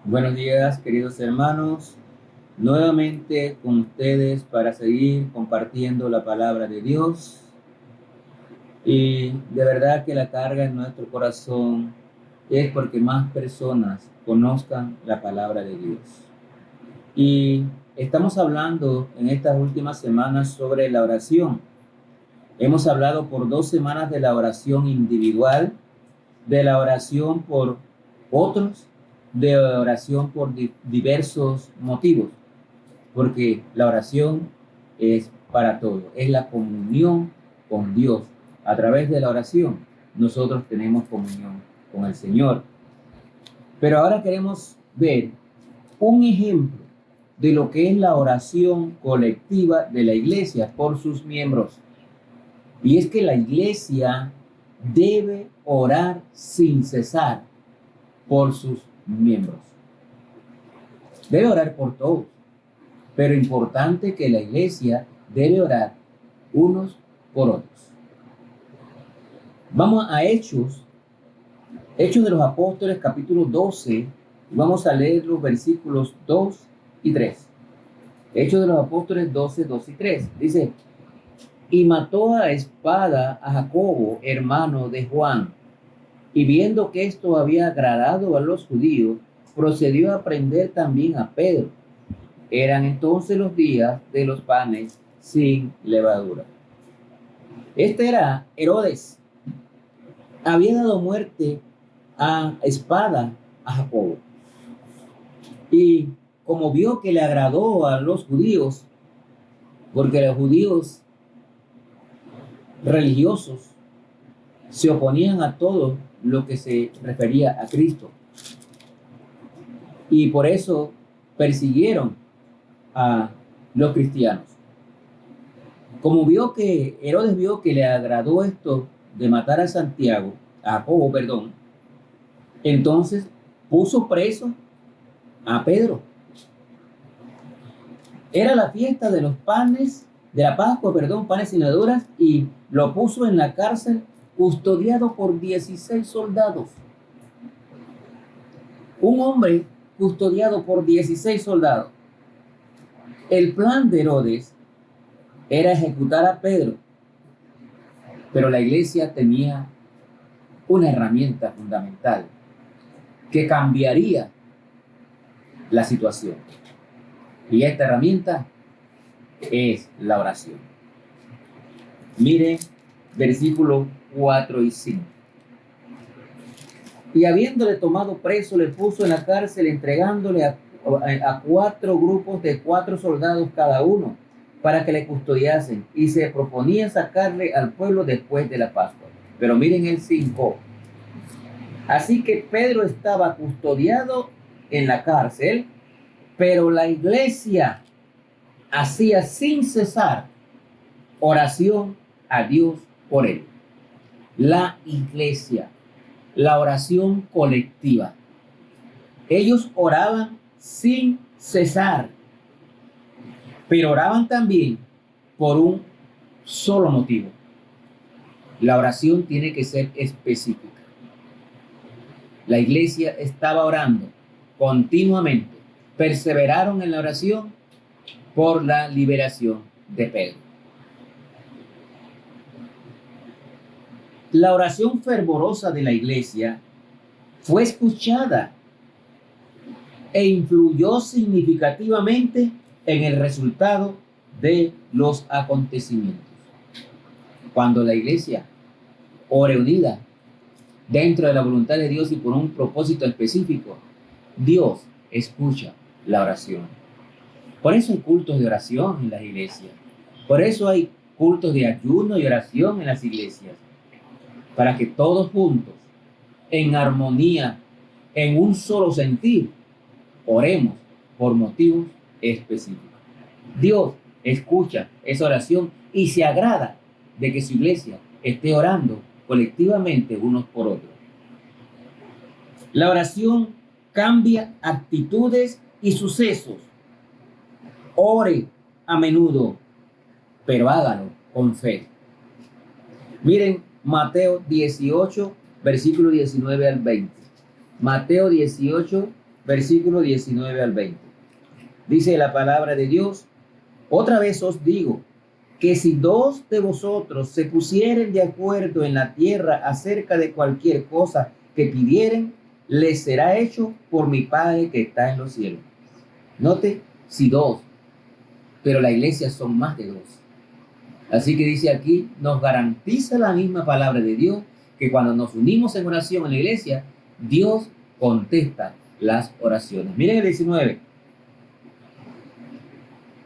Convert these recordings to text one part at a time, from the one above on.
Buenos días, queridos hermanos. Nuevamente con ustedes para seguir compartiendo la palabra de Dios. Y de verdad que la carga en nuestro corazón es porque más personas conozcan la palabra de Dios. Y estamos hablando en estas últimas semanas sobre la oración. Hemos hablado por 2 semanas de la oración individual, de la oración por otros, de oración por diversos motivos, porque la oración es para todo, es la comunión con Dios. A través de la oración nosotros tenemos comunión con el Señor. Pero ahora queremos ver un ejemplo de lo que es la oración colectiva de la iglesia por sus miembros. Y es que la iglesia debe orar sin cesar por sus miembros. Debe orar por todos, pero importante que la iglesia debe orar unos por otros. Vamos a Hechos de los Apóstoles, capítulo 12, vamos a leer los versículos 2 y 3. Hechos de los Apóstoles 12, 2 y 3. Dice: y mató a espada a Jacobo, hermano de Juan, y viendo que esto había agradado a los judíos, procedió a prender también a Pedro. Eran entonces los días de los panes sin levadura. Este era Herodes. Había dado muerte a espada a Jacobo. Y como vio que le agradó a los judíos, porque los judíos religiosos se oponían a todo lo que se refería a Cristo. Y por eso persiguieron a los cristianos. Como Herodes vio que le agradó esto de matar a Jacobo, entonces puso preso a Pedro. Era la fiesta de los panes, de la Pascua, panes sin levaduras, y lo puso en la cárcel custodiado por 16 soldados. Un hombre custodiado por 16 soldados. El plan de Herodes era ejecutar a Pedro, pero la iglesia tenía una herramienta fundamental que cambiaría la situación. Y esta herramienta es la oración. Miren versículos 4 y 5. Y habiéndole tomado preso, le puso en la cárcel, entregándole a 4 grupos de 4 soldados cada uno, para que le custodiasen, y se proponía sacarle al pueblo después de la Pascua. Pero miren el 5. Así que Pedro estaba custodiado en la cárcel, pero la iglesia hacía sin cesar oración a Dios por él. La iglesia, la oración colectiva. Ellos oraban sin cesar, pero oraban también por un solo motivo. La oración tiene que ser específica. La iglesia estaba orando continuamente. Perseveraron en la oración por la liberación de Pedro. La oración fervorosa de la iglesia fue escuchada e influyó significativamente en el resultado de los acontecimientos. Cuando la iglesia ore unida dentro de la voluntad de Dios y por un propósito específico, Dios escucha la oración. Por eso hay cultos de oración en las iglesias. Por eso hay cultos de ayuno y oración en las iglesias. Para que todos juntos, en armonía, en un solo sentir, oremos por motivos específicos. Dios escucha esa oración y se agrada de que su iglesia esté orando colectivamente unos por otros. La oración cambia actitudes y sucesos. Ore a menudo, pero hágalo con fe. Miren Mateo 18, versículo 19 al 20. Mateo 18, versículo 19 al 20. Dice la palabra de Dios: otra vez os digo, que si dos de vosotros se pusieren de acuerdo en la tierra acerca de cualquier cosa que pidieren, les será hecho por mi Padre que está en los cielos. Note, si dos, pero la iglesia son más de dos. Así que dice aquí, nos garantiza la misma palabra de Dios, que cuando nos unimos en oración en la iglesia, Dios contesta las oraciones. Miren el 19,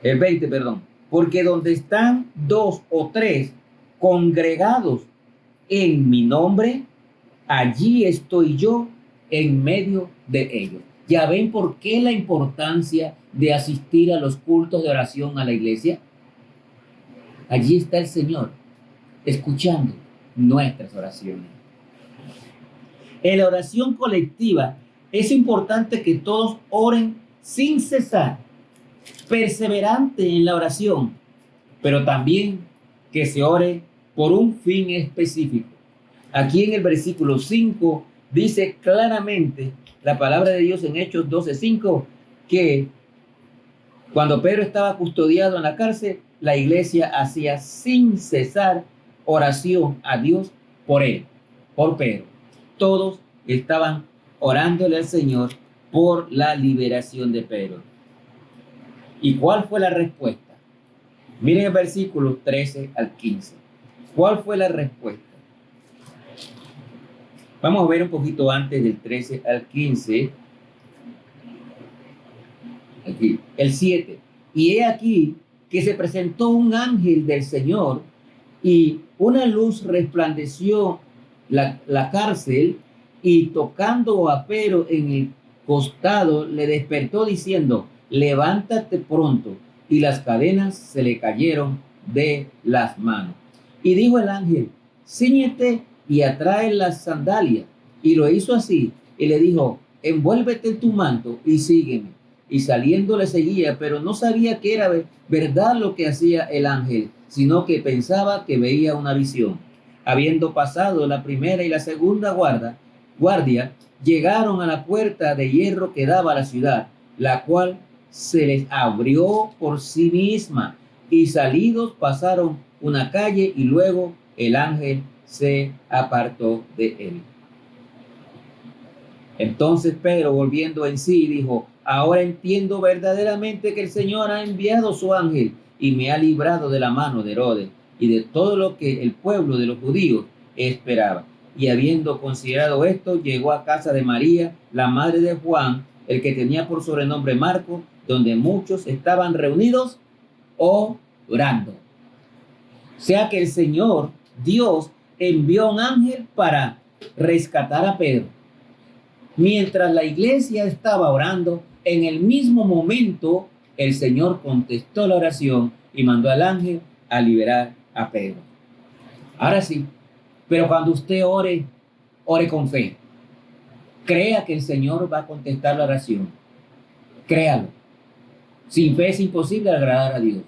el 20, perdón. Porque donde están dos o tres congregados en mi nombre, allí estoy yo en medio de ellos. Ya ven por qué la importancia de asistir a los cultos de oración a la iglesia. Allí está el Señor, escuchando nuestras oraciones. En la oración colectiva es importante que todos oren sin cesar, perseverante en la oración, pero también que se ore por un fin específico. Aquí en el versículo 5 dice claramente la palabra de Dios en Hechos 12:5 que cuando Pedro estaba custodiado en la cárcel, la iglesia hacía sin cesar oración a Dios por él, por Pedro. Todos estaban orándole al Señor por la liberación de Pedro. ¿Y cuál fue la respuesta? Miren el versículo 13 al 15. ¿Cuál fue la respuesta? Vamos a ver un poquito antes del 13 al 15. Aquí, el 7. Y he aquí que se presentó un ángel del Señor y una luz resplandeció la cárcel, y tocando a Pedro en el costado le despertó diciendo: levántate pronto. Y las cadenas se le cayeron de las manos. Y dijo el ángel: cíñete y atrae las sandalias. Y lo hizo así, y le dijo: envuélvete en tu manto y sígueme. Y saliendo le seguía, pero no sabía que era verdad lo que hacía el ángel, sino que pensaba que veía una visión. Habiendo pasado la primera y la segunda guardia, llegaron a la puerta de hierro que daba a la ciudad, la cual se les abrió por sí misma, y salidos pasaron una calle, y luego el ángel se apartó de él. Entonces Pedro, volviendo en sí, dijo: ahora entiendo verdaderamente que el Señor ha enviado su ángel y me ha librado de la mano de Herodes y de todo lo que el pueblo de los judíos esperaba. Y habiendo considerado esto, llegó a casa de María, la madre de Juan, el que tenía por sobrenombre Marcos, donde muchos estaban reunidos orando. O sea que el Señor, Dios, envió un ángel para rescatar a Pedro. Mientras la iglesia estaba orando, en el mismo momento el Señor contestó la oración y mandó al ángel a liberar a Pedro. Ahora sí, pero cuando usted ore, ore con fe. Crea que el Señor va a contestar la oración. Créalo. Sin fe es imposible agradar a Dios.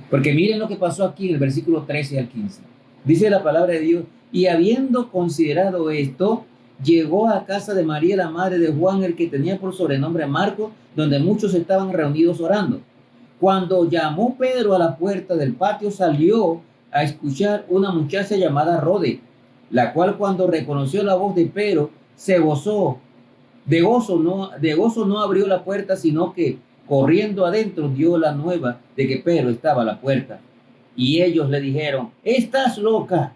Porque miren lo que pasó aquí en el versículo 13 al 15. Dice la palabra de Dios: y habiendo considerado esto, llegó a casa de María, la madre de Juan, el que tenía por sobrenombre Marcos, donde muchos estaban reunidos orando. Cuando llamó Pedro a la puerta del patio, salió a escuchar una muchacha llamada Rode, la cual, cuando reconoció la voz de Pedro, se gozó. De gozo no abrió la puerta, sino que corriendo adentro dio la nueva de que Pedro estaba a la puerta. Y ellos le dijeron: estás loca.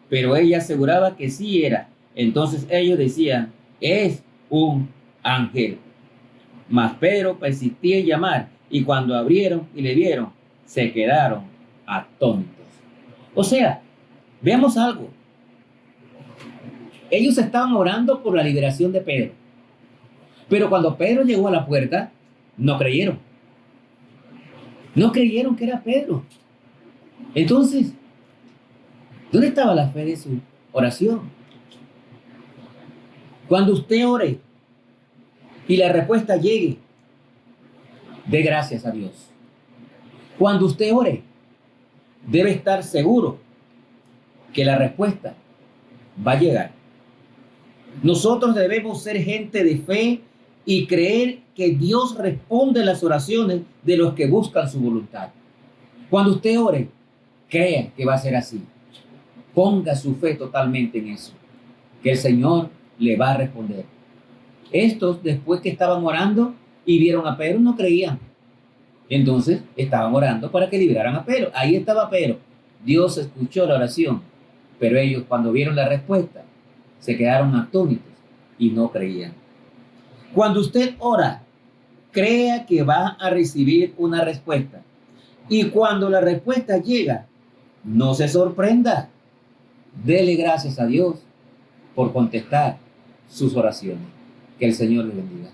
Pero ella aseguraba que sí era. Entonces ellos decían: es un ángel. Mas Pedro persistía en llamar, y cuando abrieron y le vieron, se quedaron atónitos. O sea, veamos algo. Ellos estaban orando por la liberación de Pedro. Pero cuando Pedro llegó a la puerta, no creyeron. No creyeron que era Pedro. Entonces, ¿dónde estaba la fe de su oración? Cuando usted ore y la respuesta llegue, dé gracias a Dios. Cuando usted ore, debe estar seguro que la respuesta va a llegar. Nosotros debemos ser gente de fe y creer que Dios responde las oraciones de los que buscan su voluntad. Cuando usted ore, crea que va a ser así. Ponga su fe totalmente en eso, que el Señor le va a responder. Estos, después que estaban orando y vieron a Pedro, no creían. Entonces estaban orando para que liberaran a Pedro. Ahí estaba Pedro. Dios escuchó la oración, pero ellos, cuando vieron la respuesta, se quedaron atónitos y no creían. Cuando usted ora, crea que va a recibir una respuesta. Y cuando la respuesta llega, no se sorprenda. Dele gracias a Dios por contestar sus oraciones. Que el Señor le bendiga.